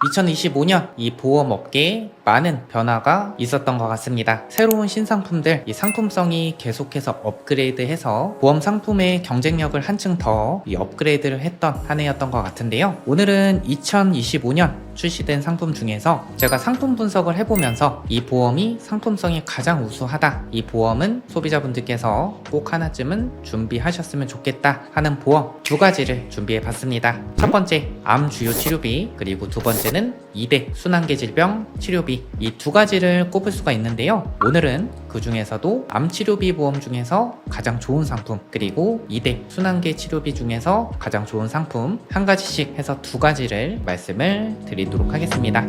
2025년 이 보험업계에 많은 변화가 있었던 것 같습니다. 새로운 신상품들, 이 상품성이 계속해서 업그레이드해서 보험 상품의 경쟁력을 한층 더 업그레이드를 했던 한 해였던 것 같은데요. 오늘은 2025년 출시된 상품 중에서 제가 상품 분석을 해보면서 이 보험이 상품성이 가장 우수하다, 이 보험은 소비자분들께서 꼭 하나쯤은 준비하셨으면 좋겠다 하는 보험 두 가지를 준비해 봤습니다. 첫 번째, 암 주요 치료비, 그리고 두 번째는 2대 순환계 질병 치료비, 이 두 가지를 꼽을 수가 있는데요. 오늘은 그 중에서도 암 치료비 보험 중에서 가장 좋은 상품, 그리고 2대 순환계 치료비 중에서 가장 좋은 상품 한 가지씩 해서 두 가지를 말씀을 드리도록 하겠습니다.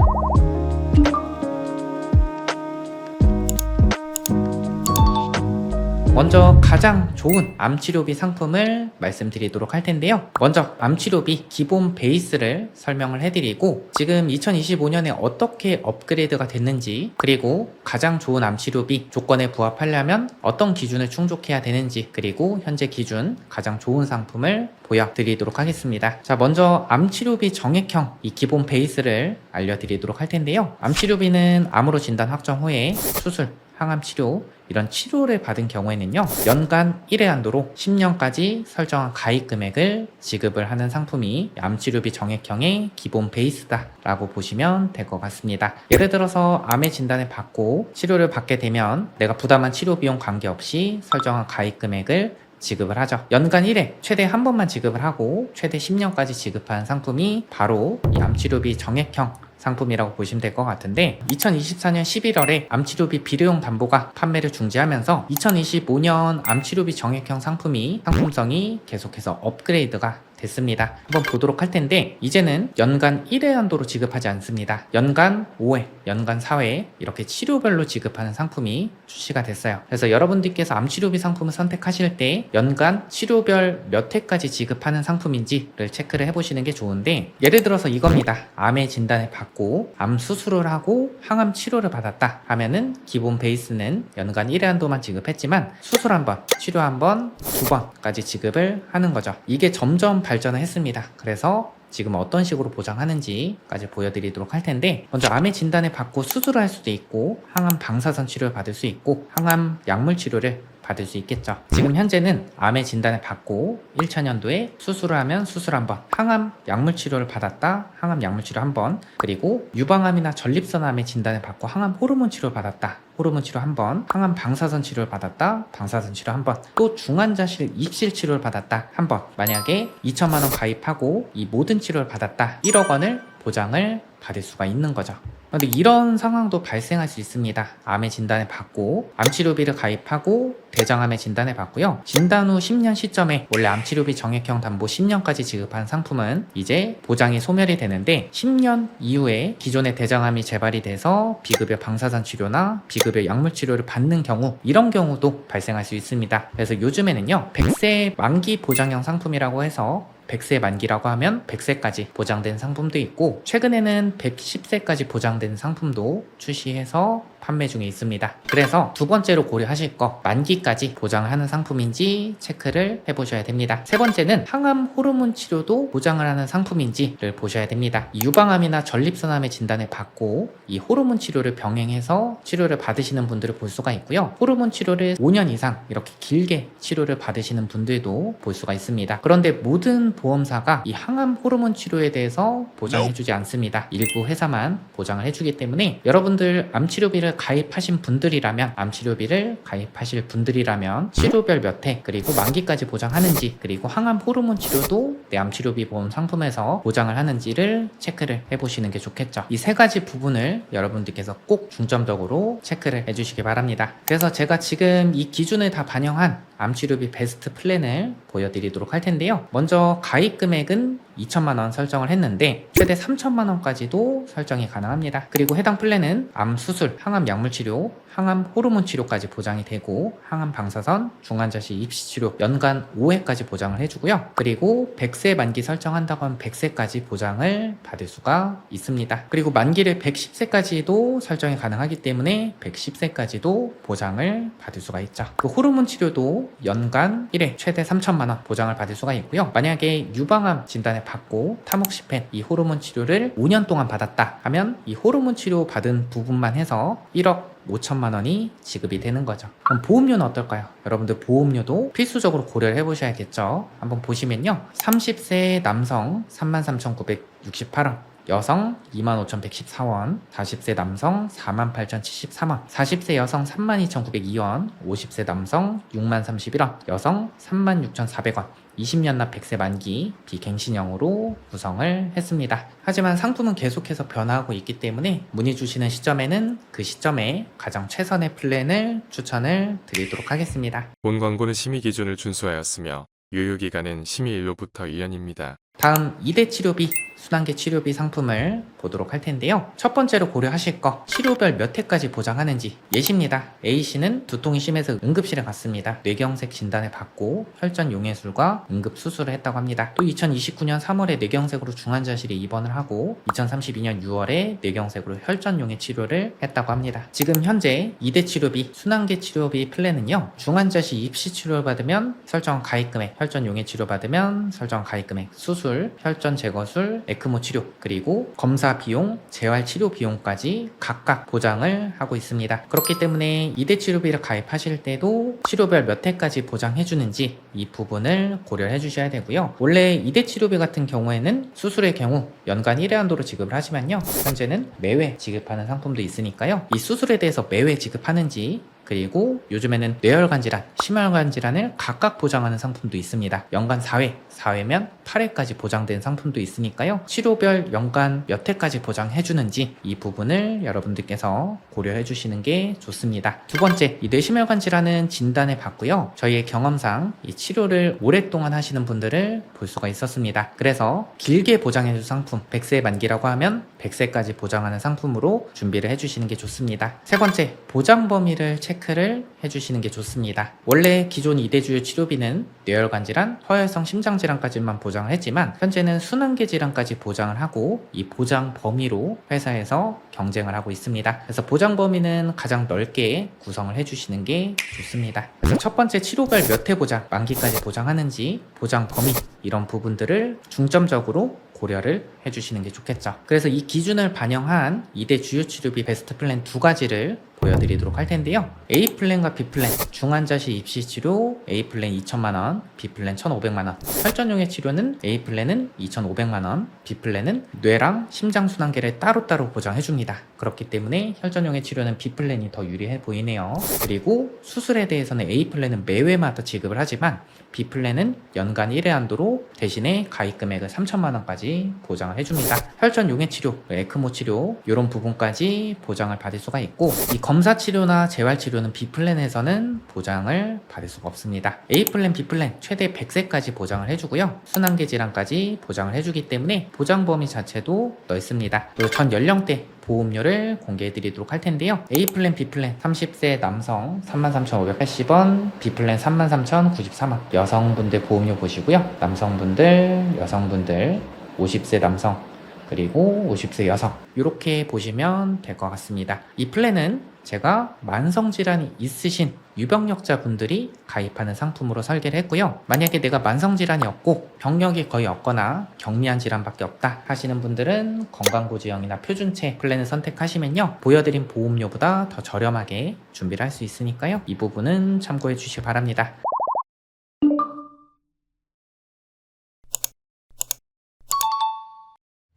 먼저 가장 좋은 암치료비 상품을 말씀드리도록 할 텐데요. 먼저 암치료비 기본 베이스를 설명을 해드리고, 지금 2025년에 어떻게 업그레이드가 됐는지, 그리고 가장 좋은 암치료비 조건에 부합하려면 어떤 기준을 충족해야 되는지, 그리고 현재 기준 가장 좋은 상품을 보여드리도록 하겠습니다. 자, 먼저 암치료비 정액형 이 기본 베이스를 알려드리도록 할 텐데요. 암치료비는 암으로 진단 확정 후에 수술, 항암 치료, 이런 치료를 받은 경우에는요, 연간 1회 한도로 10년까지 설정한 가입 금액을 지급을 하는 상품이 암치료비 정액형의 기본 베이스다 라고 보시면 될 것 같습니다. 예를 들어서 암의 진단을 받고 치료를 받게 되면 내가 부담한 치료 비용 관계없이 설정한 가입 금액을 지급을 하죠. 연간 1회 최대 한 번만 지급을 하고 최대 10년까지 지급한 상품이 바로 이 암치료비 정액형 상품이라고 보시면 될 것 같은데, 2024년 11월에 암치료비 비료용 담보가 판매를 중지하면서 2025년 암치료비 정액형 상품이 상품성이 계속해서 업그레이드가 됐습니다. 한번 보도록 할 텐데, 이제는 연간 1회 한도로 지급하지 않습니다. 연간 5회, 연간 4회 이렇게 치료별로 지급하는 상품이 출시가 됐어요. 그래서 여러분들께서 암치료비 상품을 선택하실 때 연간 치료별 몇 회까지 지급하는 상품인지를 체크를 해보시는 게 좋은데, 예를 들어서 이겁니다. 암의 진단을 받고 암 수술을 하고 항암 치료를 받았다 하면은 기본 베이스는 연간 1회 한도만 지급했지만 수술 한 번, 치료 한 번, 두 번까지 지급을 하는 거죠. 이게 점점 발전을 했습니다. 그래서 지금 어떤 식으로 보장하는지까지 보여드리도록 할 텐데, 먼저 암의 진단을 받고 수술을 할 수도 있고 항암 방사선 치료를 받을 수 있고 항암 약물 치료를 받을 수 있겠죠. 지금 현재는 암의 진단을 받고 1차년도에 수술을 하면 수술 한 번, 항암 약물 치료를 받았다, 항암 약물 치료 한 번, 그리고 유방암이나 전립선암의 진단을 받고 항암 호르몬 치료를 받았다, 호르몬 치료 한 번, 항암 방사선 치료를 받았다, 방사선 치료 한 번, 또 중환자실 입실 치료를 받았다 한 번, 만약에 2천만 원 가입하고 이 모든 치료를 받았다 1억 원을 보장을 받을 수가 있는 거죠. 그런데 이런 상황도 발생할 수 있습니다. 암의 진단을 받고 암치료비를 가입하고 대장암의 진단을 받고요, 진단 후 10년 시점에 원래 암치료비 정액형 담보 10년까지 지급한 상품은 이제 보장이 소멸이 되는데, 10년 이후에 기존의 대장암이 재발이 돼서 비급여 방사선 치료나 비급여 약물 치료를 받는 경우, 이런 경우도 발생할 수 있습니다. 그래서 요즘에는요 100세 만기 보장형 상품이라고 해서 100세 만기라고 하면 100세까지 보장된 상품도 있고, 최근에는 110세까지 보장된 상품도 출시해서 판매 중에 있습니다. 그래서 두 번째로 고려하실 거, 만기까지 보장을 하는 상품인지 체크를 해보셔야 됩니다. 세 번째는 항암 호르몬 치료도 보장을 하는 상품인지를 보셔야 됩니다. 유방암이나 전립선암의 진단을 받고 이 호르몬 치료를 병행해서 치료를 받으시는 분들을 볼 수가 있고요, 호르몬 치료를 5년 이상 이렇게 길게 치료를 받으시는 분들도 볼 수가 있습니다. 그런데 모든 보험사가 이 항암 호르몬 치료에 대해서 보장해주지 않습니다. 일부 회사만 보장을 해주기 때문에 여러분들 암치료비를 가입하신 분들이라면, 암치료비를 가입하실 분들이라면 치료별 몇 회, 그리고 만기까지 보장하는지, 그리고 항암 호르몬 치료도 내 암치료비 보험 상품에서 보장을 하는지를 체크를 해보시는 게 좋겠죠. 이 세 가지 부분을 여러분들께서 꼭 중점적으로 체크를 해주시기 바랍니다. 그래서 제가 지금 이 기준을 다 반영한 암치료비 베스트 플랜을 보여드리도록 할 텐데요. 먼저 가입 금액은 2천만 원 설정을 했는데 최대 3천만 원까지도 설정이 가능합니다. 그리고 해당 플랜은 암 수술, 항암 약물 치료, 항암 호르몬 치료까지 보장이 되고, 항암 방사선, 중환자실 입시 치료 연간 5회까지 보장을 해주고요. 그리고 100세 만기 설정한다고 하면 100세까지 보장을 받을 수가 있습니다. 그리고 만기를 110세까지도 설정이 가능하기 때문에 110세까지도 보장을 받을 수가 있죠. 그 호르몬 치료도 연간 1회 최대 3천만 원 보장을 받을 수가 있고요. 만약에 유방암 진단을 받고 타목시펜 이 호르몬 치료를 5년 동안 받았다 하면 이 호르몬 치료 받은 부분만 해서 1억 5천만 원이 지급이 되는 거죠. 그럼 보험료는 어떨까요? 여러분들 보험료도 필수적으로 고려를 해보셔야겠죠. 한번 보시면요. 30세 남성 33,968원, 여성 25,114원, 40세 남성 48,073원, 40세 여성 32,902원, 50세 남성 60,031원, 여성 36,400원, 20년 납 100세 만기 비갱신형으로 구성을 했습니다. 하지만 상품은 계속해서 변화하고 있기 때문에 문의 주시는 시점에는 그 시점에 가장 최선의 플랜을 추천을 드리도록 하겠습니다. 본 광고는 심의 기준을 준수하였으며 유효기간은 심의일로부터 2년입니다. 다음 2대 치료비, 순환계 치료비 상품을 보도록 할 텐데요. 첫 번째로 고려하실 거, 치료별 몇 회까지 보장하는지. 예시입니다. A씨는 두통이 심해서 응급실에 갔습니다. 뇌경색 진단을 받고 혈전 용해술과 응급 수술을 했다고 합니다. 또 2029년 3월에 뇌경색으로 중환자실에 입원을 하고 2032년 6월에 뇌경색으로 혈전 용해 치료를 했다고 합니다. 지금 현재 2대 치료비, 순환계 치료비 플랜은요. 중환자실 입시 치료를 받으면 설정한 가입 금액, 혈전 용해 치료 받으면 설정한 가입 금액, 수술, 혈전 제거술, 에크모 치료, 그리고 검사 비용, 재활 치료 비용까지 각각 보장을 하고 있습니다. 그렇기 때문에 2대 치료비를 가입하실 때도 치료별 몇 회까지 보장해주는지 이 부분을 고려해 주셔야 되고요. 원래 2대 치료비 같은 경우에는 수술의 경우 연간 1회 한도로 지급을 하지만요. 현재는 매회 지급하는 상품도 있으니까요. 이 수술에 대해서 매회 지급하는지, 그리고 요즘에는 뇌혈관 질환, 심혈관 질환을 각각 보장하는 상품도 있습니다. 연간 4회, 4회면 8회까지 보장된 상품도 있으니까요. 치료별 연간 몇 회까지 보장해주는지 이 부분을 여러분들께서 고려해 주시는 게 좋습니다. 두 번째, 이 뇌심혈관 질환은 진단을 받고요. 저희의 경험상 이 치료를 오랫동안 하시는 분들을 볼 수가 있었습니다. 그래서 길게 보장해줄 상품, 100세 만기라고 하면 100세까지 보장하는 상품으로 준비를 해주시는 게 좋습니다. 세 번째, 보장 범위를 체크를 해주시는 게 좋습니다. 원래 기존 2대 주요 치료비는 뇌혈관 질환, 허혈성 심장 질환까지만 보장을 했지만 현재는 순환계 질환까지 보장을 하고 이 보장 범위로 회사에서 경쟁을 하고 있습니다. 그래서 보장 범위는 가장 넓게 구성을 해주시는 게 좋습니다. 그래서 첫 번째, 치료별 몇 회 보장, 만기까지 보장하는지, 보장 범위 이런 부분들을 중점적으로 고려를 해주시는 게 좋겠죠. 그래서 이 기준을 반영한 2대 주요 치료비 베스트 플랜 두 가지를 보여드리도록 할 텐데요. A 플랜과 B 플랜, 중환자실 입시 치료 A 플랜 2천만 원, B 플랜 1,500만 원. 혈전용해 치료는 A 플랜은 2,500만 원, B 플랜은 뇌랑 심장 순환계를 따로따로 보장해 줍니다. 그렇기 때문에 혈전용해 치료는 B 플랜이 더 유리해 보이네요. 그리고 수술에 대해서는 A 플랜은 매회마다 지급을 하지만 B 플랜은 연간 1회 한도로 대신에 가입 금액을 3천만 원까지 보장을 해줍니다. 혈전 용해 치료, 에크모 치료 이런 부분까지 보장을 받을 수가 있고, 이 검사 치료나 재활 치료는 B 플랜에서는 보장을 받을 수가 없습니다. A 플랜, B 플랜 최대 100세까지 보장을 해주고요. 순환계 질환까지 보장을 해주기 때문에 보장 범위 자체도 넓습니다. 그리고 전 연령대 보험료를 공개해 드리도록 할 텐데요. A 플랜, B 플랜 30세 남성 33,580원, B 플랜 33,093원. 여성분들 보험료 보시고요. 남성분들, 여성분들 50세 남성 그리고 50세 여성 이렇게 보시면 될 것 같습니다. 이 플랜은 제가 만성질환이 있으신 유병력자분들이 가입하는 상품으로 설계를 했고요. 만약에 내가 만성질환이 없고 병력이 거의 없거나 경미한 질환밖에 없다 하시는 분들은 건강고지형이나 표준체 플랜을 선택하시면요, 보여드린 보험료보다 더 저렴하게 준비를 할 수 있으니까요. 이 부분은 참고해 주시기 바랍니다.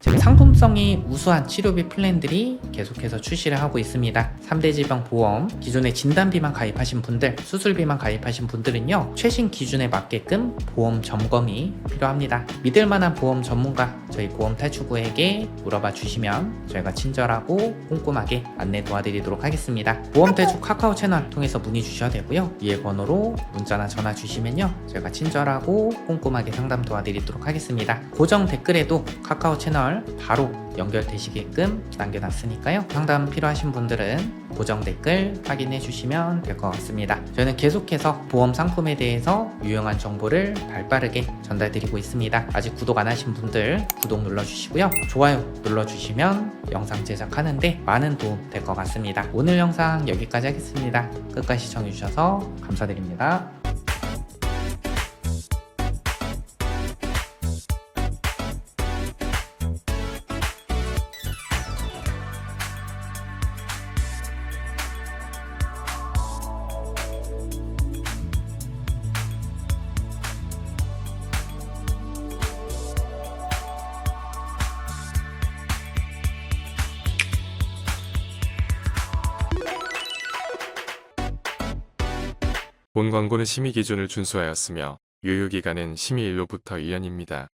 지금 상품성이 우수한 치료비 플랜들이 계속해서 출시를 하고 있습니다. 3대 질병 보험, 기존에 진단비만 가입하신 분들, 수술비만 가입하신 분들은요, 최신 기준에 맞게끔 보험 점검이 필요합니다. 믿을만한 보험 전문가, 저희 보험 탈출구에게 물어봐 주시면 저희가 친절하고 꼼꼼하게 안내 도와드리도록 하겠습니다. 보험 탈출 카카오 채널 통해서 문의 주셔야 되고요. 위에 번호로 문자나 전화 주시면요, 저희가 친절하고 꼼꼼하게 상담 도와드리도록 하겠습니다. 고정 댓글에도 카카오 채널 바로 연결되시게끔 남겨놨으니까요. 상담 필요하신 분들은 고정 댓글 확인해 주시면 될 것 같습니다. 저희는 계속해서 보험 상품에 대해서 유용한 정보를 발빠르게 전달드리고 있습니다. 아직 구독 안 하신 분들 구독 눌러주시고요. 좋아요 눌러주시면 영상 제작하는데 많은 도움 될 것 같습니다. 오늘 영상 여기까지 하겠습니다. 끝까지 시청해주셔서 감사드립니다. 본 광고는 심의 기준을 준수하였으며 유효기간은 심의일로부터 1년입니다.